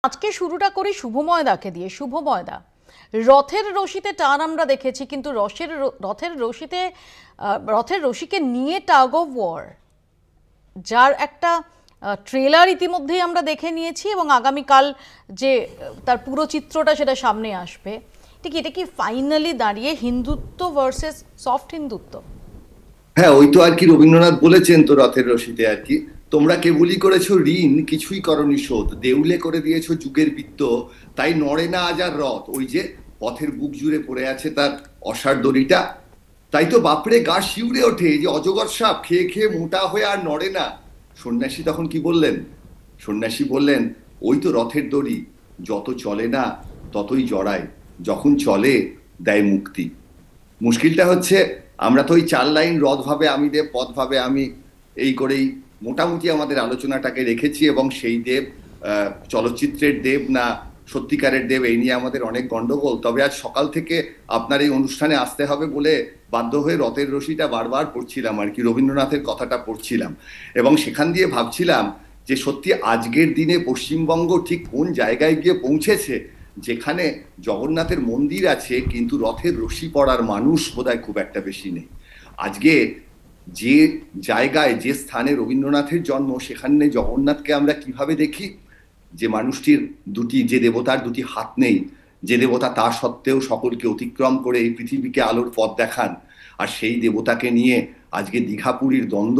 আজকে শুরুটা করি শুভময়দাকে দিয়ে। শুভময়দা, রথের রশিতে টান আমরা দেখেছি, কিন্তু রথের রশিকে নিয়ে টাগ অফ ওয়ার, যার একটা ট্রেলার ইতিমধ্যেই আমরা দেখে নিয়েছি এবং আগামীকাল যে তার পুরো চিত্রটা সেটা সামনে আসবে। ঠিক এটা কি ফাইনালি দাঁড়িয়ে হিন্দুত্ব ভার্সেস সফট হিন্দুত্ব? হ্যাঁ, ওই তো আর কি রবীন্দ্রনাথ বলেছেন তো রথের রশিতে আর কি, তোমরা কেবলই করেছো ঋণ, কিছুই করনি শোধ, দেউলে করে দিয়েছো যুগের বৃত্ত, তাই নড়ে না আজ আর রথ। ওই যে পথের বুক জুড়ে পড়ে আছে তার অসার দড়িটা, তাই তো বাপরে গা শিউরে ওঠে যে অজগর সাপ খেয়ে খেয়ে মোটা হয়ে আর নড়ে না। সন্ন্যাসী তখন কি বললেন? সন্ন্যাসী বললেন, ওই তো রথের দড়ি, যত চলে না ততই জড়ায়, যখন চলে দেয় মুক্তি। মুশকিলটা হচ্ছে, আমরা তো ওই 4 লাইন রথ ভাবে আমি দেব, পথ ভাবে আমি, এই করেই মোটামুটি আমাদের আলোচনাটাকে রেখেছি। এবং সেই দেব চলচ্চিত্রের দেব না সত্যিকারের দেব, এই নিয়ে আমাদের অনেক গন্ডগোল। তবে আজ সকাল থেকে আপনার এই অনুষ্ঠানে আসতে হবে বলে বাধ্য হয়ে রথের রশিটা বারবার পড়ছিলাম আর কি, রবীন্দ্রনাথের কথাটা পড়ছিলাম এবং সেখান দিয়ে ভাবছিলাম যে সত্যি আজকের দিনে পশ্চিমবঙ্গ ঠিক কোন জায়গায় গিয়ে পৌঁছেছে, যেখানে জগন্নাথের মন্দির আছে কিন্তু রথের রশি পড়ার মানুষ বোধহয় খুব একটা বেশি নেই। আজকে যে জায়গায় যে স্থানে রবীন্দ্রনাথের জন্ম, সেখানে জগন্নাথকে আমরা কিভাবে দেখি? যে মানুষটির যে দেবতার দুটি হাত নেই, যে দেবতা তা সত্ত্বেও সকলকে অতিক্রম করে এই পৃথিবীকে আলোর পথ দেখান, আর সেই দেবতাকে নিয়ে আজকে দীঘাপুরীর দ্বন্দ্ব,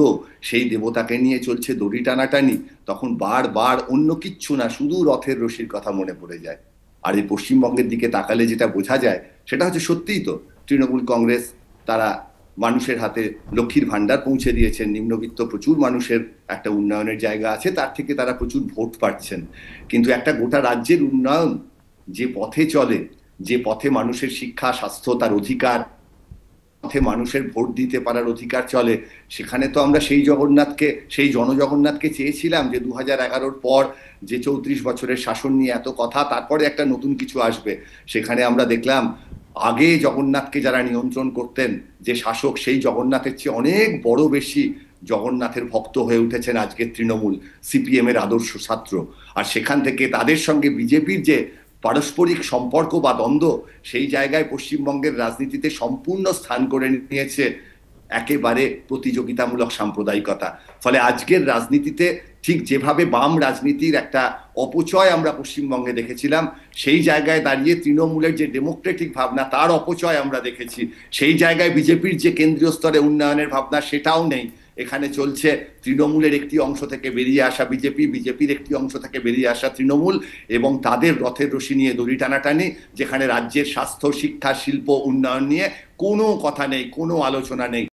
সেই দেবতাকে নিয়ে চলছে দড়ি টানাটানি, তখন বারবার অন্য কিচ্ছু না, শুধু রথের রশির কথা মনে পড়ে যায়। আর এই পশ্চিমবঙ্গের দিকে তাকালে যেটা বোঝা যায় সেটা হচ্ছে সত্যিই তো তৃণমূল কংগ্রেস, তারা মানুষের হাতে লক্ষ্মীর ভান্ডার পৌঁছে দিয়েছেন, নিম্নবিত্ত প্রচুর মানুষের একটা উন্নয়নের জায়গা আছে, তার থেকে তারা প্রচুর ভোট পাচ্ছেন। কিন্তু একটা গোটা রাজ্যের উন্নয়ন যে পথে চলে, যে পথে মানুষের শিক্ষা স্বাস্থ্য তার অধিকার, পথে মানুষের ভোট দিতে পারার অধিকার চলে, সেখানে তো আমরা সেই জগন্নাথকে, সেই জনজগন্নাথকে চেয়েছিলাম যে 2011-র পর যে 34 বছরের শাসন নিয়ে এত কথা, তারপরে একটা নতুন কিছু আসবে। সেখানে আমরা দেখলাম আগে জগন্নাথকে যারা নিয়ন্ত্রণ করতেন, যে শাসক, সেই জগন্নাথের চেয়ে অনেক বড় বেশি জগন্নাথের ভক্ত হয়ে উঠেছেন আজকের তৃণমূল, সিপিএম এর আদর্শ ছাত্র। আর সেখান থেকে তাদের সঙ্গে বিজেপির যে পারস্পরিক সম্পর্ক বা দ্বন্দ্ব, সেই জায়গায় পশ্চিমবঙ্গের রাজনীতিতে সম্পূর্ণ স্থান করে নিয়েছে একেবারে প্রতিযোগিতামূলক সাম্প্রদায়িকতা। ফলে আজকের রাজনীতিতে ঠিক যেভাবে বাম রাজনীতির একটা অপচয় আমরা পশ্চিমবঙ্গে দেখেছিলাম, সেই জায়গায় দাঁড়িয়ে তৃণমূলের যে ডেমোক্রেটিক ভাবনা তার অপচয় আমরা দেখেছি। সেই জায়গায় বিজেপির যে কেন্দ্রীয় স্তরে উন্নয়নের ভাবনা সেটাও নেই। এখানে চলছে তৃণমূলের একটি অংশ থেকে বেরিয়ে আসা বিজেপি, বিজেপির একটি অংশ থেকে বেরিয়ে আসা তৃণমূল, এবং তাদের রথের রশি নিয়ে দড়ি টানাটানি, যেখানে রাজ্যের স্বাস্থ্য শিক্ষা শিল্প উন্নয়ন নিয়ে কোনো কথা নেই, কোনো আলোচনা নেই।